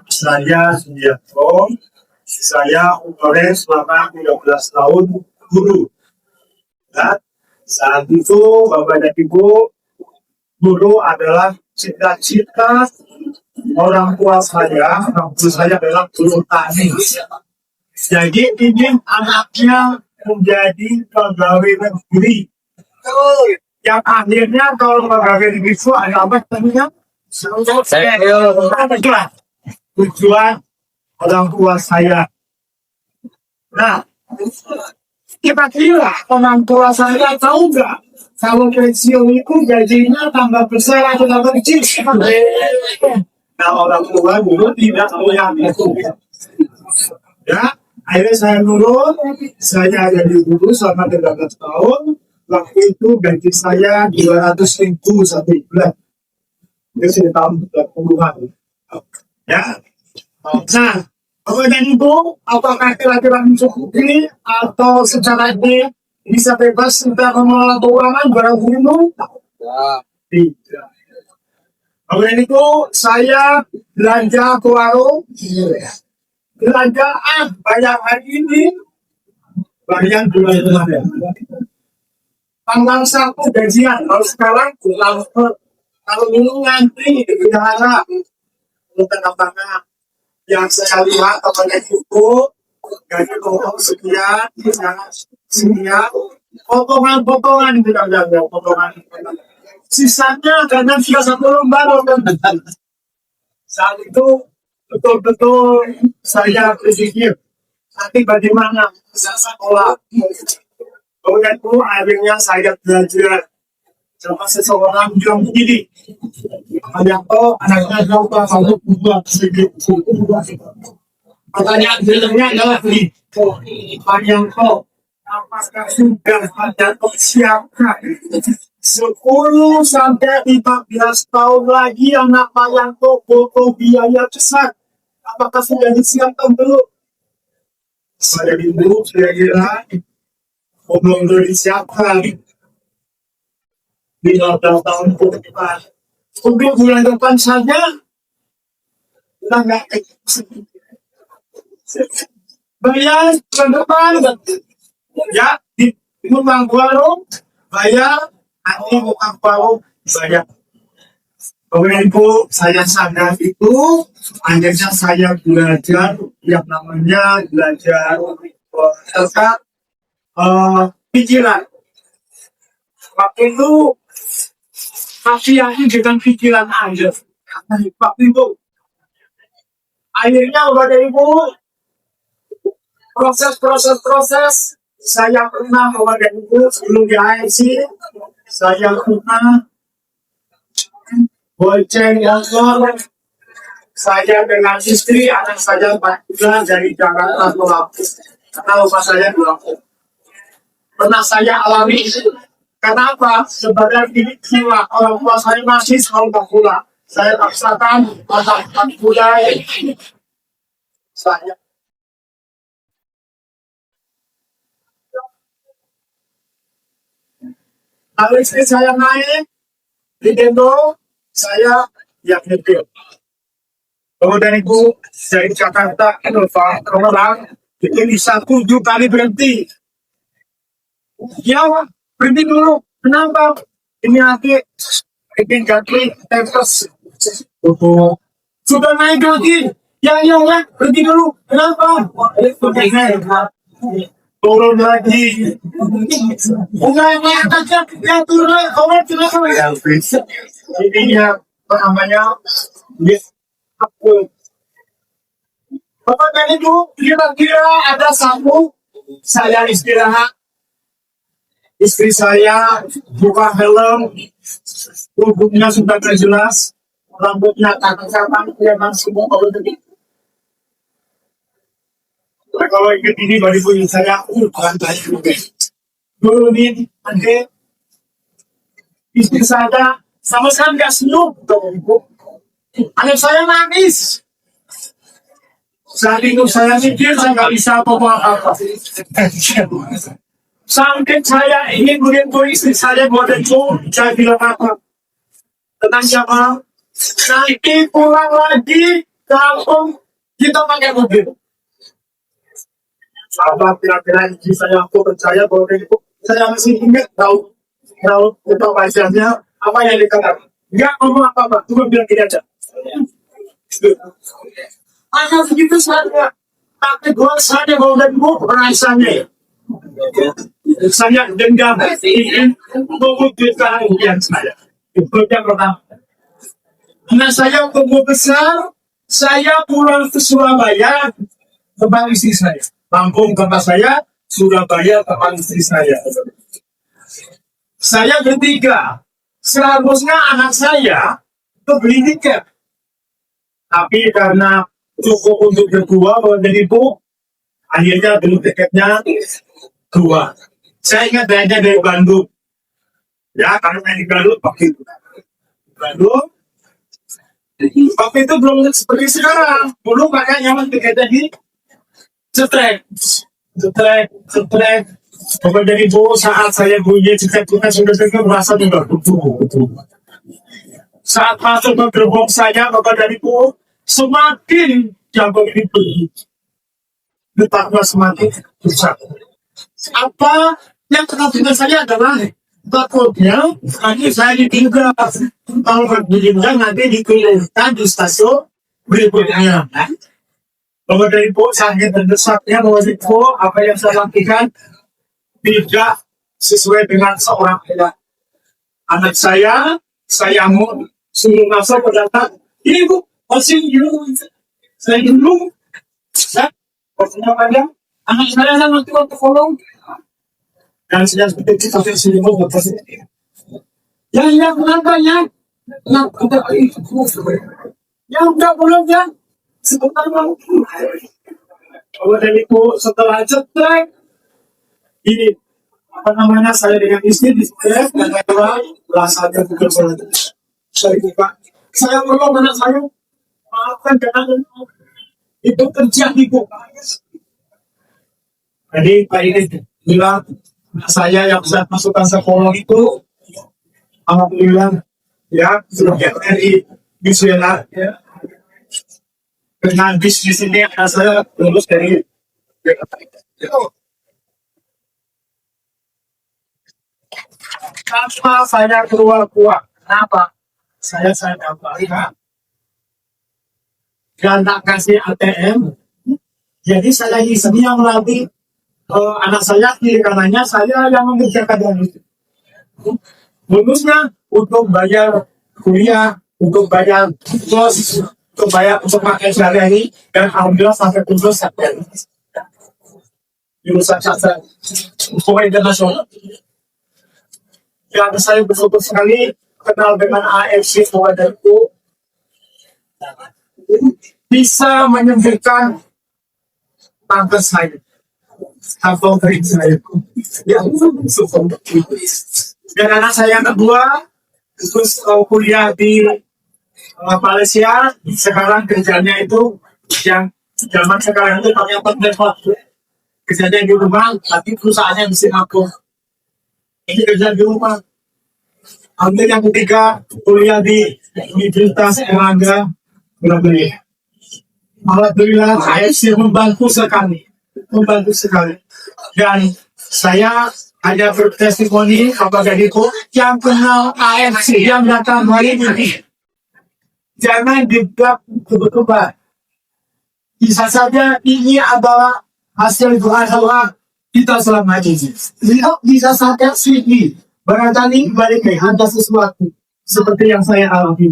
Saya Sugiarto, saya umurnya selama 13 tahun guru. Ya, saat itu Bapak dan Ibu, guru adalah cita-cita orang tua saya adalah guru tani. Jadi ingin anaknya menjadi pegawai negeri. Yang akhirnya kalau pegawai negeri itu ada apa namanya? Tujuan orang tua saya. Nah, kira-kira orang tua saya tahu nggak kalau pensiun itu gajinya tambah besar atau tambah kecil? Nah, orang tua dulu tidak melihat itu. Ya, akhirnya saya nurut, saya jadi guru selama 13 tahun. Waktu itu gaji saya 200.000 satu bulan. Itu sudah tahun 30-an. Ya. Nah, kemudian itu apakah kira-kira mencukupi atau secara ini bisa bebas untuk mengelola keuangan barang guru? Tidak. Kemudian itu saya belanja ke warung. Belanjaan bayar hari ini, bayar bulan kemarin. Tanggal 1 gajian, kalau sekarang transfer. Kalau dulu ngantri di bendahara, tengah-tengah. Yang saya lihat temannya itu gaji pokok sekian, sekian, potongan-potongan itu ada potongan. Sisanya karena sudah 1 lembar. Saat itu betul-betul saya berpikir nanti bagaimana bisa sekolah. Kemudian itu akhirnya saya belajar sama seseorang yang begini. Anakku, anaknya tahu kalau buat segitu. Pertanyaan berikutnya adalah ini. Anakku, apakah sudah ada persiapan 10 sampai 15 tahun lagi anak Mayangko butuh biaya besar? Apakah sudah disiapkan belum? Saya dulu kira-kira belum disiapkan. 15 tahun ke depan. Untuk bulan depan saja kita nggak bayar bulan depan ya di rumah warung bayar nanti bukan warung bayar. Kemudian itu saya sadar itu akhirnya saya belajar yang namanya belajar tentang pikiran. Waktu itu kasihannya dengan pikiran aja. Waktu itu akhirnya Bapak Ibu proses saya pernah Bapak Ibu sebelum di AIC saya pernah bonceng motor saya dengan istri anak saya 4 bulan dari Jakarta ke Lampung karena rumah saya di Lampung. Pernah saya alami itu. Kenapa? Sebagai jiwa orang tua saya masih selalu pulang. Saya paksakan anak muda saya. Lalu istri saya naik di gendong, saya yang nyetir. Kemudian itu dari Jakarta ke Tangerang, itu bisa 7 kali berhenti. Ya, berhenti dulu. Kenapa? Ini nanti bikin kaki tepes. Sudah naik lagi. Ya, berhenti dulu. Kenapa? Turun lagi. Udah naik aja. Ya, turun lagi. Kamu turun. Ini yang namanya aku. Bapak dan Ibu, kira-kira ada satu saya istirahat. Istri saya buka helm, tubuhnya sudah tidak jelas, rambutnya tatang-tatang, dia masih mau begini. Kalau ikut ini baru punya saya, bukan saya juga. Dulu ini, nanti istri saya sama sekali nggak senyum, anak saya nangis. Saat itu saya mikir saya nggak bisa apa-apa. Sampai saya ingin menyentuh istri saya buat itu, saya bilang apa? Tenang ya Pak, nanti pulang lagi Kalau kita pakai mobil, sahabat kira-kira ini saya aku percaya bahwa itu saya masih ingat tahu wajahnya apa yang dikatakan. Nggak ngomong apa-apa, cuma bilang gini aja. Hanya begitu saja. Tapi gua saja mau dan mau rasanya. Saya dendam ingin mewujudkan impian saya. Itu yang pertama. Nah saya tumbuh besar, saya pulang ke Surabaya tempat istri saya. Lampung tempat saya, Surabaya tempat istri saya. Saya ketiga, seharusnya anak saya itu beli tiket. Tapi karena cukup untuk berdua menjadi bu, akhirnya beli tiketnya dua. Saya ingat hanya dari Bandung. Ya, karena saya di Bandung waktu itu. Bandung. Waktu itu belum seperti sekarang. Dulu makanya tiketnya di cetrek. Pokoknya dari bu saat saya bunyi tiket-tiket sudah merasa juga betul. Saat masuk ke gerbong saya, Bapak dari Bu, semakin jago ini pergi. Letaknya semakin besar. Apa yang kenal dengan saya adalah takutnya nanti saya ditinggal. Kalau ditinggal nanti dikelirkan di stasiun berikutnya. Bapak dari Bu, sangat terdesaknya bahwa itu apa yang saya lakukan tidak sesuai dengan seorang anak saya mau suruh masuk ke data, ini bu, masih dulu, saya dulu, posnya panjang, anak saya nanti waktu follow, dan saya seperti itu sampai sini mau berpasti. Yang kenapa ya? Yang udah belum ya? Sebentar mau. Kalau dari bu setelah cetrek, ini apa namanya saya dengan istri di cetrek dan orang rasanya bukan salah. Saya buka, saya belum anak saya, maafkan jangan itu terjadi bu. Jadi Pak ini bilang saya yang bisa masukkan sekolah itu, alhamdulillah ya sudah dari Bismillah ya. Dengan bisnis ini saya lulus dari Kenapa saya keluar kuat? Kenapa? Saya tambah dan tak kasih ATM. Jadi saya di sini yang melatih anak saya kiri kanannya, saya yang mengerjakan yang itu. Bonusnya untuk bayar kuliah, untuk bayar kos, untuk bayar untuk pakai sehari-hari, dan alhamdulillah sampai lulus sampai jurusan sastra hukum internasional. Yang saya bersyukur sekali kenal dengan AFC Saudaraku, bisa menyembuhkan tante saya, kantong kering saya. Ya, dan anak saya yang kedua terus kuliah di Malaysia. Sekarang kerjanya itu yang zaman sekarang itu pakai waktu kerjanya di rumah, tapi perusahaannya di Singapura. Ini kerja di rumah. Ambil yang ketiga kuliah di Universitas Erlangga, Surabaya. Alhamdulillah AFC membantu sekali. Dan saya ada bertestimoni kepada itu yang kenal AFC yang datang hari ini. Jangan dianggap kebetulan. Bisa saja ini adalah hasil doa kita selama ini. Lihat bisa saja sini barangkali balik ada sesuatu seperti yang saya alami.